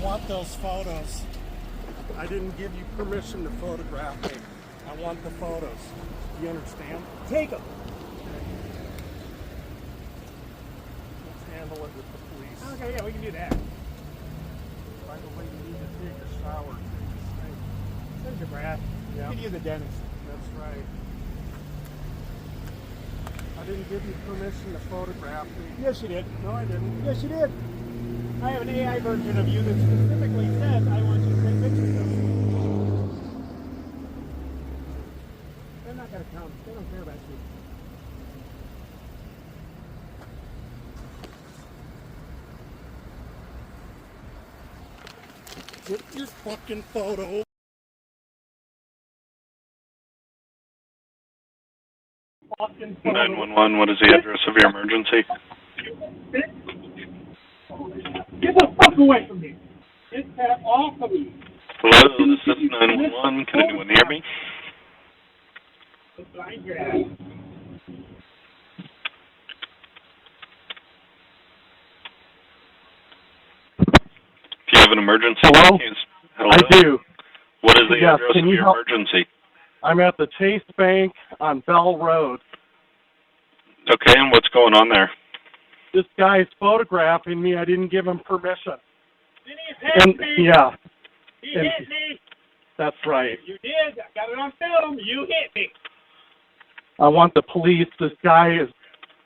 want those photos. I didn't give you permission to photograph me. I want the photos. You understand? Take them. Let's handle it with the police. Okay, yeah, we can do that. By the way, you need to take a shower. There's your breath. Yeah. You can use the dentist. That's right. I didn't give you permission to photograph me. Yes, you did. No, I didn't. Yes, you did. I have an AI version of you that specifically says I want you to take pictures of me. They're not going to count. They don't care about you. Get your fucking photo. Fucking photo. 911, what is the address of your emergency? Get the fuck away from me. Get that off of me. Hello, this is 911. Can anyone hear me? Behind your ass. If you have an emergency, Hello? Hello? I do. What is the Yes, address can of you your help? emergency? I'm at the Chase Bank on Bell Road. Okay, and what's going on there? This guy's photographing me. I didn't give him permission. Then he hit And, me. yeah, He and- hit me. that's right. You did. I got it on film. You hit me. I want the police. This guy is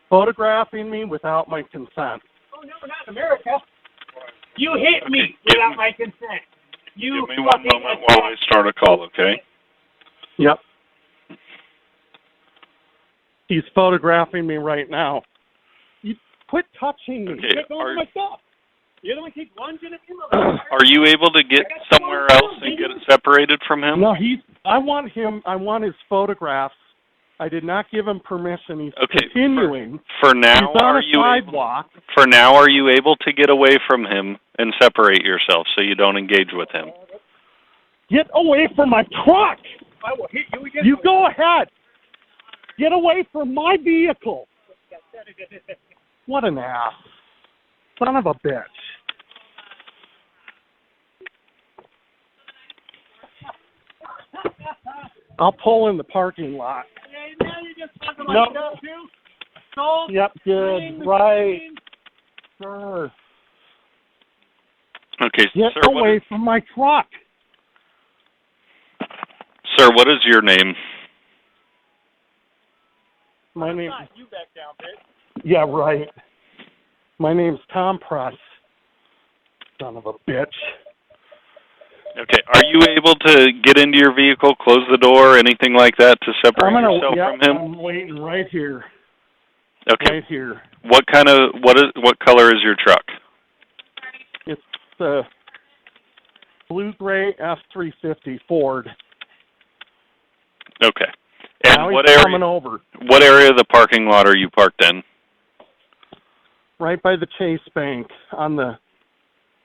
photographing me without my consent. Oh, no, not in America. You hit me Okay, give without me- my consent. You Give me one fucking moment while I start a call, okay? Yep. He's photographing me right now. You quit touching me. Okay, Quit going are- to my stuff. You're the one who keeps lunging at me. Are you able to get somewhere else and get it separated from him? No, I want his photographs. I did not give him permission. He's Okay, continuing. For now, He's on are a you able, sidewalk. for now, are you able to get away from him and separate yourself so you don't engage with him? Get away from my truck. I will hit you again. You go ahead. Get away from my vehicle. What an ass. Son of a bitch. I'll pull in the parking lot. Hey, now you're just talking No. like stuff, too. Sold. Yep, good. Right. Sure. Okay, Get sir, away from my truck. Sir, what is your name? My name. You back down, bitch. Yeah, right. My name's Tom Press. Son of a bitch. Okay, are you able to get into your vehicle, close the door, anything like that to separate yourself from him? I'm waiting right here. Okay. Right here. What color is your truck? It's the blue-gray F-350 Ford. Okay. And Now what he's area? coming over. What area of the parking lot are you parked in? Right by the Chase Bank on the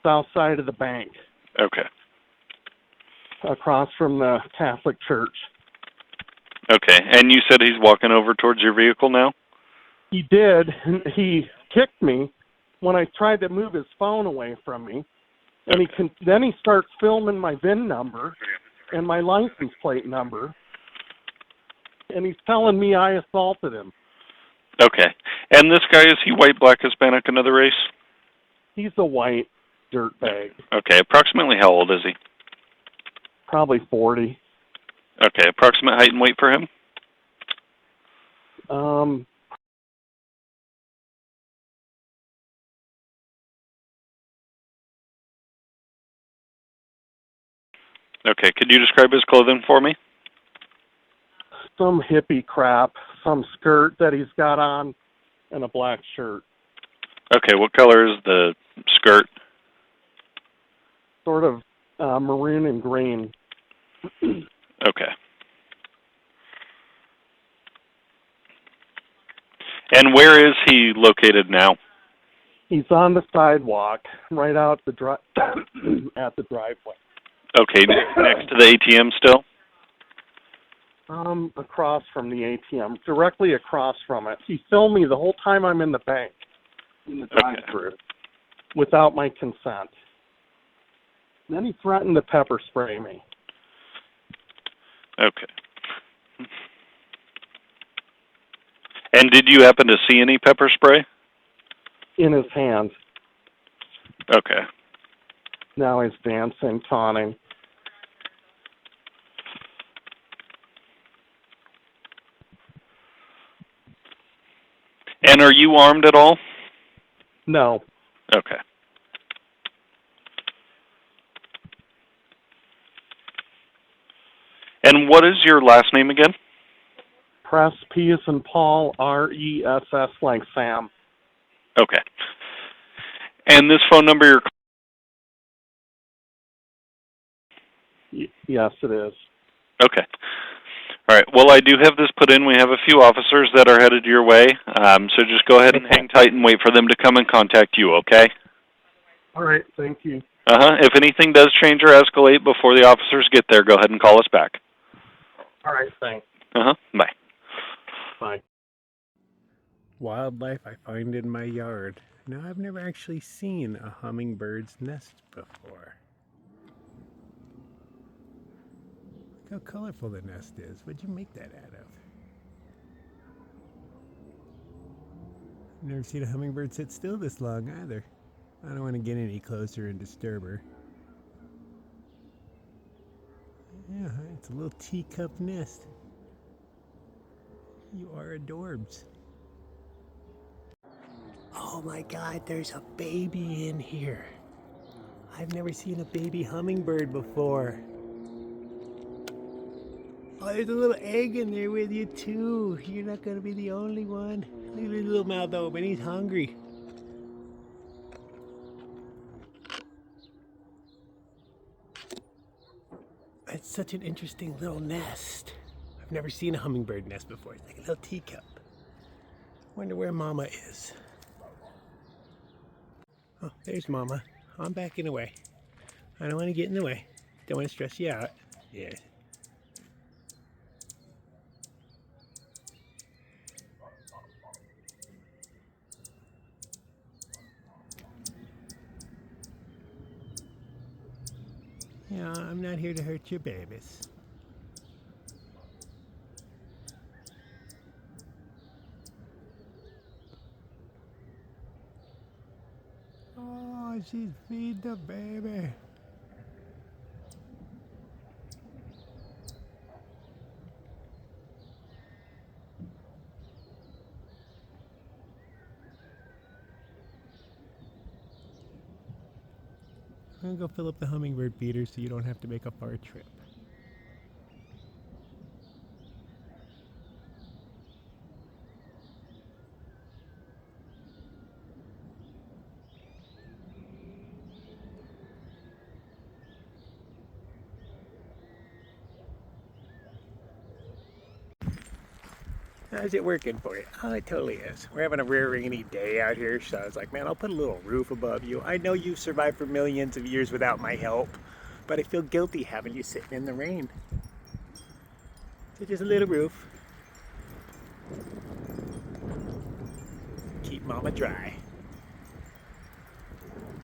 south side of the bank, Okay. across from the Catholic Church. Okay. And you said he's walking over towards your vehicle now? He did. He kicked me when I tried to move his phone away from me, and then he starts filming my VIN number and my license plate number, and he's telling me I assaulted him. Okay. And this guy, is he white, black, Hispanic, another race? He's a white dirtbag, Okay. Approximately how old is he? probably 40. Okay. Approximate height and weight for him? Okay. Could you describe his clothing for me? Some hippie crap, some skirt that he's got on, and a black shirt. Okay. What color is the skirt? Sort of maroon and green. Okay. And where is he located now? He's on the sidewalk, right out the at the driveway. Okay, next to the ATM still? Across from the ATM, directly across from it. He filmed me the whole time I'm in the bank, in the drive-thru, without my consent. Then he threatened to pepper spray me. Okay. And did you happen to see any pepper spray? In his hand. Okay. Now he's dancing, taunting. And are you armed at all? No. Okay. And what is your last name again? Press, P as in Paul, R-E-S-S like Sam. Okay. And this phone number you're... Yes, it is. Okay. All right. Well, I do have this put in. We have a few officers that are headed your way. So just go ahead and hang tight and wait for them to come and contact you, okay? All right. Thank you. If anything does change or escalate before the officers get there, go ahead and call us back. All right. Thanks. Bye. Bye. Wildlife I find in my yard. Now, I've never actually seen a hummingbird's nest before. Look how colorful the nest is. What'd you make that out of? I've never seen a hummingbird sit still this long either. I don't want to get any closer and disturb her. Yeah, it's a little teacup nest. You are adorbs. Oh my God, there's a baby in here. I've never seen a baby hummingbird before. Oh, there's a little egg in there with you too. You're not gonna be the only one. Look at his little mouth open, he's hungry. It's such an interesting little nest. I've never seen a hummingbird nest before. It's like a little teacup. Wonder where Mama is. Oh, there's Mama. I'm backing away. I don't want to get in the way. Don't want to stress you out. Yeah. Yeah, I'm not here to hurt your babies. Oh, she's feeding the baby. I'm gonna go fill up the hummingbird feeder so you don't have to make a far trip. How's it working for you? Oh, it totally is. We're having a rare rainy day out here, so I was like, man, I'll put a little roof above you. I know you've survived for millions of years without my help, but I feel guilty having you sitting in the rain. So just a little roof. Keep Mama dry.